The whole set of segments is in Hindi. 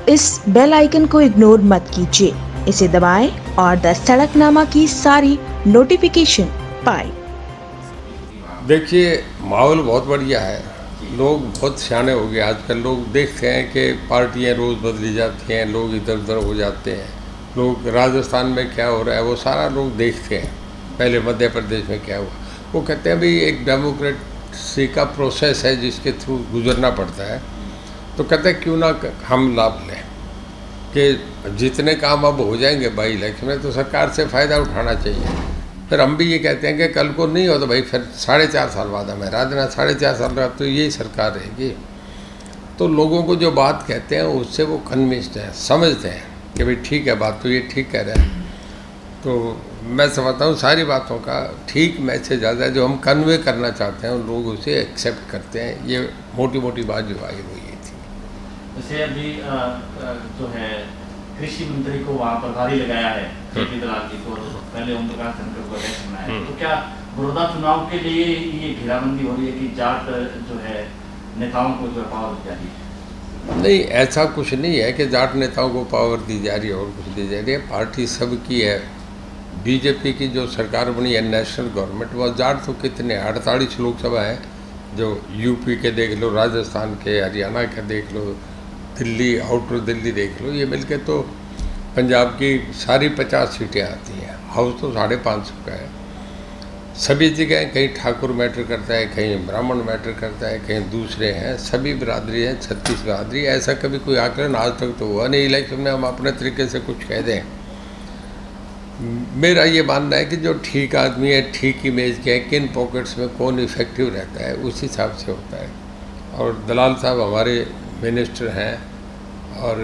इस बेल आइकन को इग्नोर मत कीजिए, इसे दबाएं और द सड़कनामा की सारी नोटिफिकेशन पाएं। देखिए, माहौल बहुत बढ़िया है, लोग बहुत सियाने हो गए आजकल। लोग देखते हैं कि पार्टियां रोज़ बदली जाती हैं, लोग इधर उधर हो जाते हैं। लोग राजस्थान में क्या हो रहा है वो सारा लोग देखते हैं, पहले मध्य प्रदेश में क्या हुआ। वो कहते हैं भाई एक डेमोक्रेसी का प्रोसेस है जिसके थ्रू गुजरना पड़ता है, तो कहते हैं क्यों ना हम लाभ लें कि जितने काम अब हो जाएंगे बाई इलेक्शन में तो सरकार से फ़ायदा उठाना चाहिए। फिर हम भी ये कहते हैं कि कल को नहीं हो तो भाई फिर 4.5 साल बाद हमें हरा देना, 4.5 साल बाद तो यही सरकार रहेगी। तो लोगों को जो बात कहते हैं उससे वो कन्विंस्ड हैं, समझते हैं कि भाई ठीक है, बात तो ये ठीक कह रहे हैं। तो मैं समझता हूँ सारी बातों का ठीक मैसेज ज़्यादा है, जो हम कन्वे करना चाहते हैं लोग उसे एक्सेप्ट करते हैं। ये मोटी मोटी बात जो आई वो ये थी। जैसे अभी जो है कृषि मंत्री को वहाँ प्रभारी लगाया है जेपी दलाल जी को, पहले ओम प्रकाश धनखड़ को अध्यक्ष बनाया है, तो क्या बड़ौदा चुनाव के लिए ये घेराबंदी हो रही है कि जाट जो है नेताओं को जो पावर दी जा रही है? नहीं, ऐसा कुछ नहीं है कि जाट नेताओं को पावर दी जा रही है और कुछ दी जा रही है। पार्टी सबकी है। बीजेपी की जो सरकार बनी है नेशनल गवर्नमेंट, वह जाट तो कितने 48 लोकसभा है, जो यूपी के देख लो, राजस्थान के, हरियाणा के देख लो, दिल्ली, आउटर दिल्ली देख लो, ये मिलके तो पंजाब की सारी 50 सीटें आती हैं। हाउस तो 550 का है। सभी जगह कहीं ठाकुर मैटर करता है, कहीं ब्राह्मण मैटर करता है, कहीं दूसरे हैं, सभी बिरादरी हैं, 36 बिरादरी। ऐसा कभी कोई आकलन आज तक तो हुआ नहीं इलेक्शन में हम अपने तरीके से कुछ कह दें। मेरा ये मानना है कि जो ठीक आदमी है, ठीक इमेज के है, किन पॉकेट्स में कौन इफेक्टिव रहता है उस हिसाब से होता है। और दलाल साहब हमारे मिनिस्टर हैं और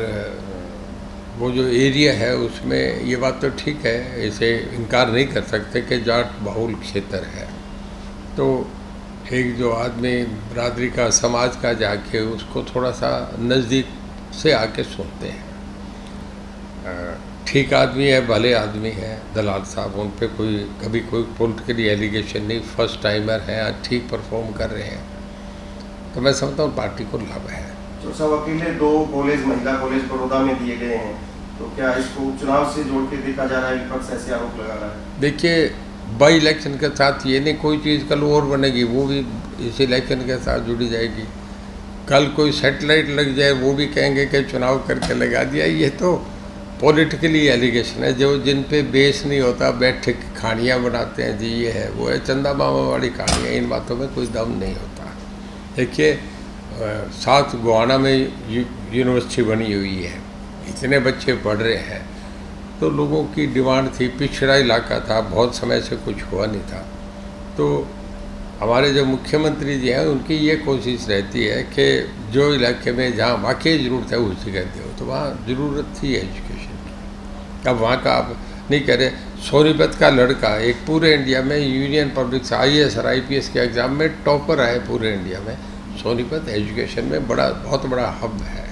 वो जो एरिया है उसमें ये बात तो ठीक है, इसे इनकार नहीं कर सकते कि जाट बहुल क्षेत्र है। तो एक जो आदमी बरादरी का, समाज का जाके उसको थोड़ा सा नज़दीक से आके सुनते हैं। ठीक आदमी है, भले आदमी है दलाल साहब, उन पे कोई कभी कोई पॉलिटिकली एलिगेशन नहीं, फर्स्ट टाइमर हैं, ठीक परफॉर्म कर रहे हैं। तो मैं समझता हूँ पार्टी को लाभ है। सब अकेले 2 कॉलेज, महिला कॉलेज बड़ौदा में दिए गए हैं, तो क्या इसको चुनाव से जोड़ के देखा जा रहा है? विपक्ष ऐसे आरोप लगा रहा है। देखिए, बाई इलेक्शन के साथ ये नहीं कोई चीज़ कल और बनेगी, वो भी इस इलेक्शन के साथ जुड़ी जाएगी। कल कोई सेटेलाइट लग जाए वो भी कहेंगे कि चुनाव करके लगा दिया। ये तो पॉलिटिकली एलिगेशन है, जो जिन पे बेस नहीं होता, बैठे कहानियाँ बनाते हैं जी, ये है वो है, चंदा मामा वाली कहानियाँ। इन बातों में कोई दम नहीं होता। देखिए, साथ गोहाना में यूनिवर्सिटी बनी हुई है, इतने बच्चे पढ़ रहे हैं, तो लोगों की डिमांड थी। पिछड़ा इलाका था, बहुत समय से कुछ हुआ नहीं था। तो हमारे जो मुख्यमंत्री जी हैं उनकी ये कोशिश रहती है कि जो इलाके में जहाँ वाकई ज़रूरत है उस जगह दो। तो वहाँ ज़रूरत थी एजुकेशन की। अब वहाँ का आप नहीं कह रहे, सोनीपत का लड़का एक पूरे इंडिया में यूनियन पब्लिक IAS और IPS के एग्ज़ाम में टॉपर आए पूरे इंडिया में। सोनीपत एजुकेशन में बहुत बड़ा हब है।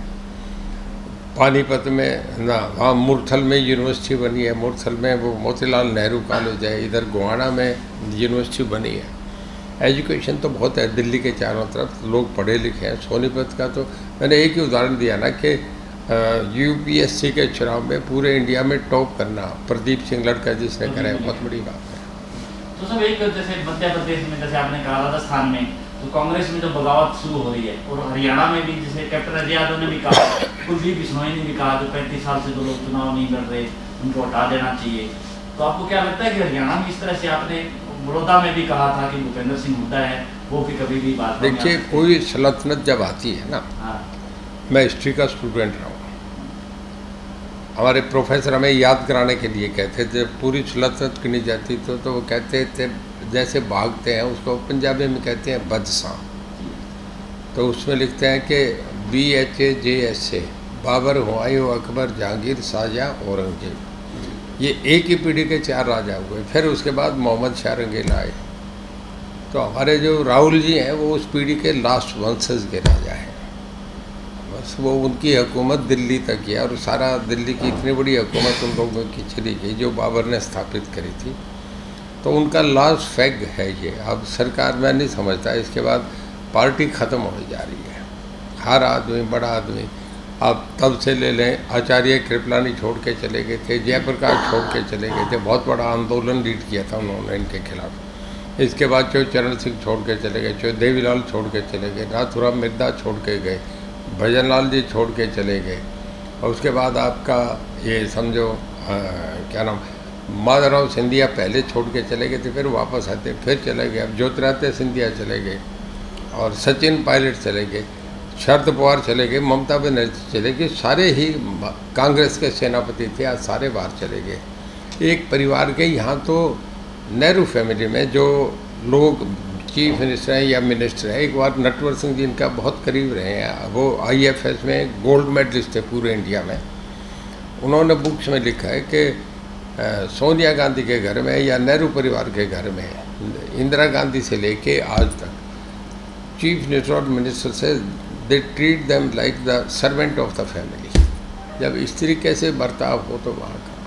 पानीपत में ना, वहाँ मुरथल में यूनिवर्सिटी बनी है, मुरथल में वो मोतीलाल नेहरू कॉलेज है, इधर गोहाना में यूनिवर्सिटी बनी है। एजुकेशन तो बहुत है, दिल्ली के चारों तरफ लोग पढ़े लिखे हैं। सोनीपत का तो मैंने एक ही उदाहरण दिया ना कि UPSC के चुनाव में पूरे इंडिया में टॉप करना प्रदीप सिंह लड़का जिसने करा है, बहुत बड़ी बात है। तो सब एक जैसे मध्य प्रदेश में, जैसे आपने कहा राजस्थान में तो कांग्रेस में जो बगावत शुरू हो रही है, और हरियाणा में भी जैसे कैप्टन अजय यादव ने भी कहा, कुलदीप बिश्नोई ने भी कहा, जो 35 साल से जो लोग चुनाव नहीं लड़ रहे उनको हटा देना चाहिए। तो आपको क्या लगता है कि हरियाणा में इस तरह से, आपने बड़ौदा में भी कहा था कि भूपेंद्र सिंह हुड्डा है, वो भी कभी भी बात। देखिए, कोई सल्तनत जब आती है ना, मैं हिस्ट्री का स्टूडेंट रहा हूँ, हमारे प्रोफेसर हमें याद कराने के लिए कहते थे पूरी सल्तनत गिनी जाती तो वो कहते थे जैसे भागते हैं, उसको पंजाबी में कहते हैं बदसा। तो उसमें लिखते हैं कि BHAJSA, बाबर, हुमायूं, अकबर, जहांगीर, शाहजहां, औरंगजेब, ये एक ही पीढ़ी के 4 राजा हुए। फिर उसके बाद मोहम्मद शाह रंगील आए। तो हमारे जो राहुल जी हैं वो उस पीढ़ी के लास्ट वंशज के राजा हैं। बस वो उनकी हुकूमत दिल्ली तक है, और सारा दिल्ली की इतनी बड़ी हुकूमत उन लोगों की चली गई जो बाबर ने स्थापित करी थी। तो उनका लास्ट फैग है ये। अब सरकार में नहीं समझता, इसके बाद पार्टी ख़त्म हो जा रही है। हर आदमी, बड़ा आदमी, आप तब से ले लें, आचार्य कृपलानी छोड़ के चले गए थे, जयप्रकाश छोड़ के चले गए थे, बहुत बड़ा आंदोलन लीड किया था उन्होंने इनके खिलाफ। इसके बाद जो चरण सिंह छोड़ के चले गए, जो देवीलाल छोड़ के चले गए, नाथुराम मिर्दा छोड़ के गए, भजनलाल जी छोड़ के चले गए, और उसके बाद आपका ये समझो क्या नाम, माधवराव सिंधिया पहले छोड़ के चले गए थे, फिर वापस आते, फिर चले गए, अब ज्योतिरादित्य सिंधिया चले गए, और सचिन पायलट चले गए, शरद पवार चले गए, ममता बनर्जी चले गए, सारे ही कांग्रेस के सेनापति थे, आज सारे बाहर चले गए। एक परिवार के यहाँ तो नेहरू फैमिली में जो लोग चीफ मिनिस्टर हैं या मिनिस्टर हैं, एक बार नटवर सिंह जी इनका बहुत करीब रहे हैं, वो IFS में गोल्ड मेडलिस्ट थे पूरे इंडिया में। उन्होंने बुक्स में लिखा है कि सोनिया गांधी के घर में या नेहरू परिवार के घर में इंदिरा गांधी से लेके आज तक चीफ मिनिस्टर और मिनिस्टर से they treat them like the servant of the family. जब इस तरीके से बर्ताव हो तो वहाँ का